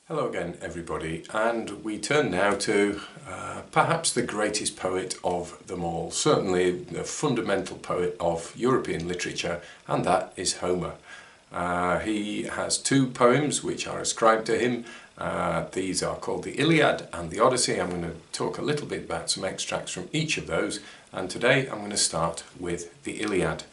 Hello again everybody, and we turn now to perhaps the greatest poet of them all, certainly the fundamental poet of European literature, and that is Homer. He has two poems which are ascribed to him. These are called the Iliad and the Odyssey. I'm going to talk a little bit about some extracts from each of those, and today I'm going to start with the Iliad.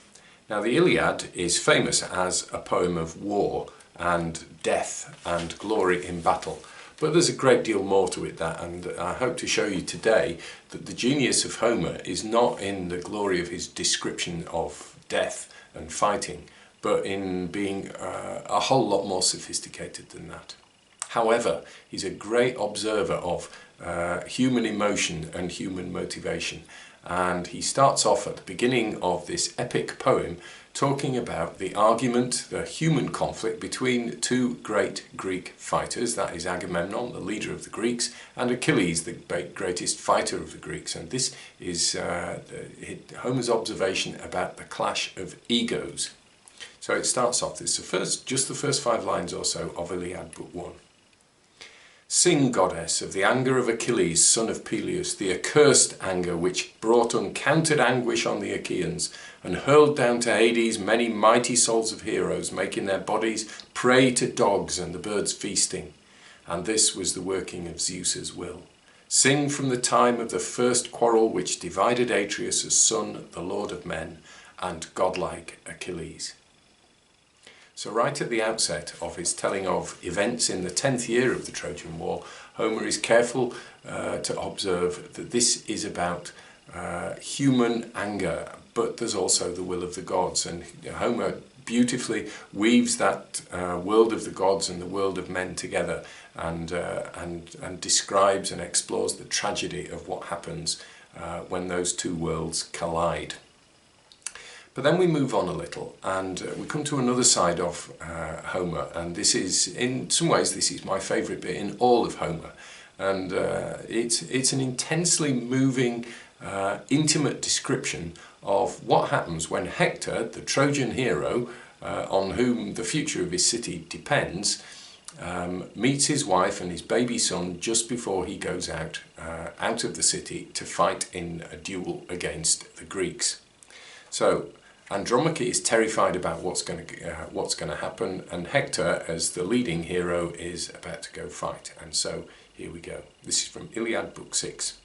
Now the Iliad is famous as a poem of war and death and glory in battle, but there's a great deal more to it and I hope to show you today that the genius of Homer is not in the glory of his description of death and fighting, but in being a whole lot more sophisticated than that. However, he's a great observer of human emotion and human motivation, and he starts off at the beginning of this epic poem talking about the argument, the human conflict between two great Greek fighters, that is Agamemnon, the leader of the Greeks, and Achilles, the greatest fighter of the Greeks. And this is Homer's observation about the clash of egos. So it starts off, this is just the first 5 lines or so of Iliad Book 1. Sing, goddess, of the anger of Achilles, son of Peleus, the accursed anger which brought uncounted anguish on the Achaeans, and hurled down to Hades many mighty souls of heroes, making their bodies prey to dogs and the birds feasting. And this was the working of Zeus's will. Sing from the time of the first quarrel which divided Atreus' son, the lord of men, and godlike Achilles. So right at the outset of his telling of events in the 10th year of the Trojan War, Homer is careful to observe that this is about human anger, but there's also the will of the gods. And Homer beautifully weaves that world of the gods and the world of men together and describes and explores the tragedy of what happens when those two worlds collide. But then we move on a little and we come to another side of Homer, and this is, in some ways, this is my favourite bit in all of Homer. And it's an intensely moving, intimate description of what happens when Hector, the Trojan hero, on whom the future of his city depends, meets his wife and his baby son just before he goes out of the city to fight in a duel against the Greeks. So Andromache is terrified about what's going to happen, and Hector, as the leading hero, is about to go fight. And so here we go. This is from Iliad Book 6.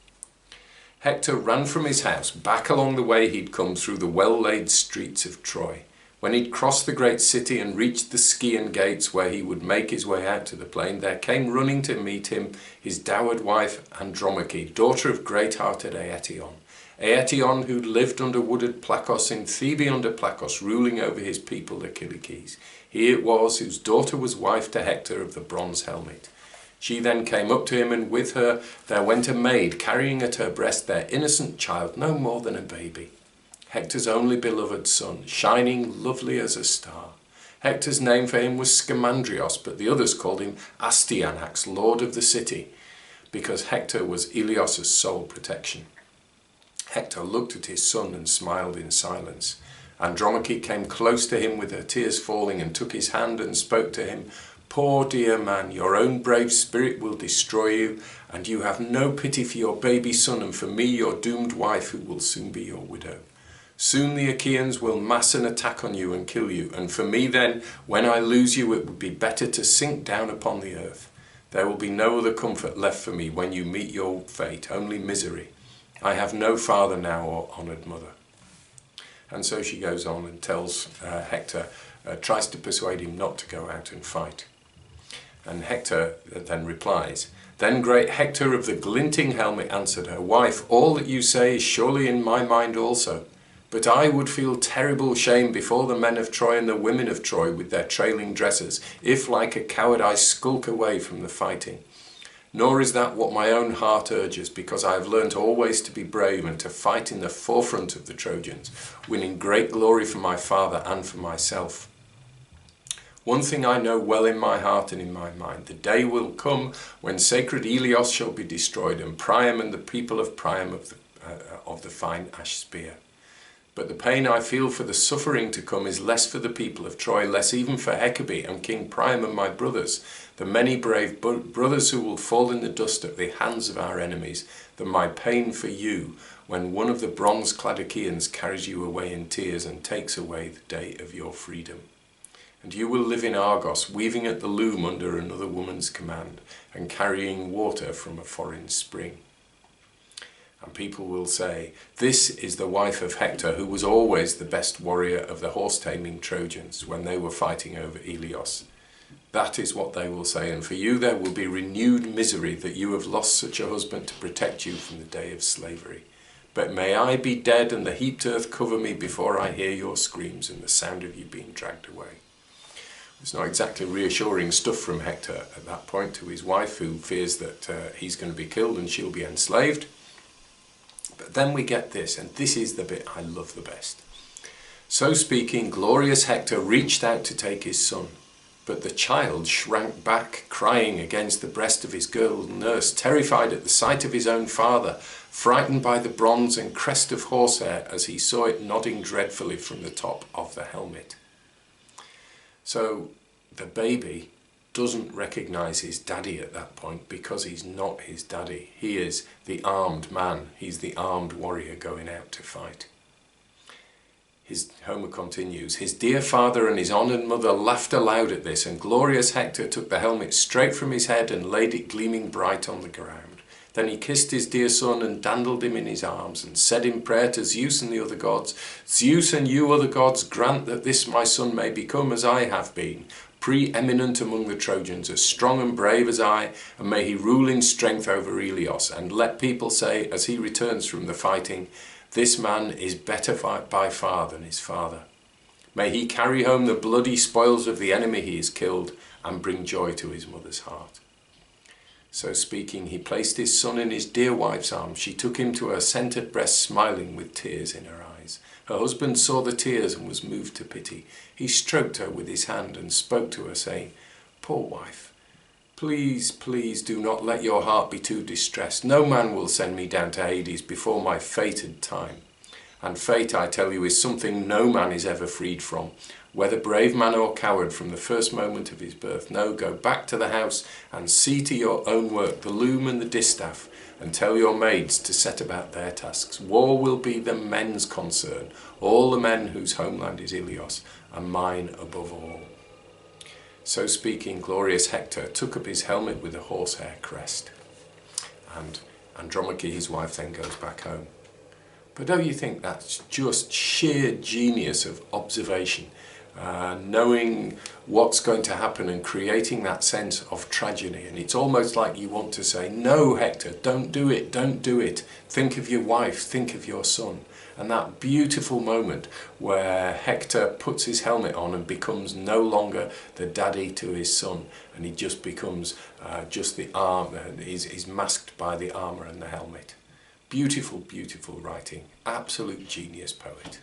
Hector ran from his house, back along the way he'd come through the well-laid streets of Troy. When he'd crossed the great city and reached the Scaean gates where he would make his way out to the plain, there came running to meet him his dowered wife Andromache, daughter of great-hearted Aetion. Aetion, who lived under wooded Plakos in Thebe under Plakos, ruling over his people the Killikes. He it was whose daughter was wife to Hector of the bronze helmet. She then came up to him, and with her there went a maid, carrying at her breast their innocent child, no more than a baby. Hector's only beloved son, shining lovely as a star. Hector's name for him was Scamandrios, but the others called him Astyanax, lord of the city, because Hector was Ilios' sole protection. Hector looked at his son and smiled in silence. Andromache came close to him with her tears falling and took his hand and spoke to him. Poor dear man, your own brave spirit will destroy you, and you have no pity for your baby son and for me, your doomed wife, who will soon be your widow. Soon the Achaeans will mass an attack on you and kill you, and for me then, when I lose you, it would be better to sink down upon the earth. There will be no other comfort left for me when you meet your fate, only misery. I have no father now or honoured mother. And so she goes on and tells Hector, tries to persuade him not to go out and fight. And Hector then replies, Then great Hector of the glinting helmet answered her, Wife, all that you say is surely in my mind also. But I would feel terrible shame before the men of Troy and the women of Troy with their trailing dresses, if like a coward I skulk away from the fighting. Nor is that what my own heart urges, because I have learnt always to be brave and to fight in the forefront of the Trojans, winning great glory for my father and for myself. One thing I know well in my heart and in my mind, the day will come when sacred Ilios shall be destroyed, and Priam and the people of Priam of the fine ash spear. But the pain I feel for the suffering to come is less for the people of Troy, less even for Hecabe and King Priam and my brothers, the many brave brothers who will fall in the dust at the hands of our enemies, than my pain for you when one of the bronze-clad Achaeans carries you away in tears and takes away the day of your freedom. And you will live in Argos, weaving at the loom under another woman's command, and carrying water from a foreign spring. And people will say, this is the wife of Hector, who was always the best warrior of the horse-taming Trojans when they were fighting over Ilios. That is what they will say, and for you there will be renewed misery that you have lost such a husband to protect you from the day of slavery. But may I be dead and the heaped earth cover me before I hear your screams and the sound of you being dragged away. It's not exactly reassuring stuff from Hector at that point to his wife, who fears that he's going to be killed and she'll be enslaved. But then we get this, and this is the bit I love the best. So speaking, glorious Hector reached out to take his son, but the child shrank back, crying against the breast of his girl nurse, terrified at the sight of his own father, frightened by the bronze and crest of horsehair as he saw it nodding dreadfully from the top of the helmet. So the baby doesn't recognize his daddy at that point because he's not his daddy. He is the armed man. He's the armed warrior going out to fight. Homer continues, his dear father and his honoured mother laughed aloud at this, and glorious Hector took the helmet straight from his head and laid it gleaming bright on the ground. Then he kissed his dear son and dandled him in his arms and said in prayer to Zeus and the other gods, Zeus and you other gods, grant that this my son may become as I have been, pre-eminent among the Trojans, as strong and brave as I, and may he rule in strength over Ilios, and let people say as he returns from the fighting, this man is better by far than his father. May he carry home the bloody spoils of the enemy he has killed and bring joy to his mother's heart. So speaking, he placed his son in his dear wife's arms. She took him to her centred breast, smiling with tears in her eyes. Her husband saw the tears and was moved to pity. He stroked her with his hand and spoke to her, saying, poor wife, please, please do not let your heart be too distressed. No man will send me down to Hades before my fated time. And fate, I tell you, is something no man is ever freed from, whether brave man or coward, from the first moment of his birth. No, go back to the house and see to your own work, the loom and the distaff, and tell your maids to set about their tasks. War will be the men's concern, all the men whose homeland is Ilios, and mine above all. So speaking, glorious Hector took up his helmet with a horsehair crest, and Andromache, his wife, then goes back home. But don't you think that's just sheer genius of observation, knowing what's going to happen and creating that sense of tragedy? And it's almost like you want to say, no, Hector, don't do it, don't do it. Think of your wife, think of your son. And that beautiful moment where Hector puts his helmet on and becomes no longer the daddy to his son, and he just becomes just the arm, he's masked by the armour and the helmet. Beautiful, beautiful writing. Absolute genius poet.